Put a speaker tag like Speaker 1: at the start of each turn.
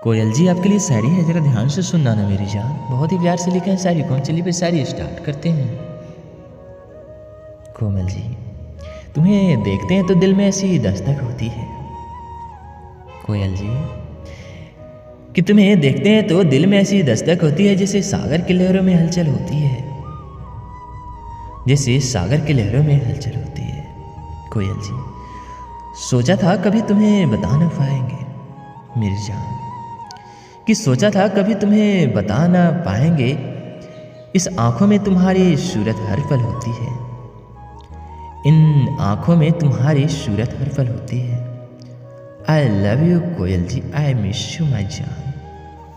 Speaker 1: कोयल जी आपके लिए शायरी है, ज़रा ध्यान से सुनना ना मेरी जान। बहुत ही प्यार से लिखे हैं शायरी को, चलिए फिर शायरी स्टार्ट करते हैं। कोमल जी, तुम्हें देखते हैं तो दिल में ऐसी दस्तक होती है। कोयल जी, कि तुम्हें देखते हैं तो दिल में ऐसी दस्तक होती है जैसे सागर की लहरों में हलचल होती है, जैसे सागर की लहरों में हलचल होती है। कोयल जी, सोचा था कभी तुम्हें बता ना पाएंगे मेरी जान, कि सोचा था कभी तुम्हें बता ना पाएंगे, इस आंखों में तुम्हारी सूरत हर पल होती है, इन आंखों में तुम्हारी सूरत हर पल होती है। I love you Koyal ji, I miss you my जान।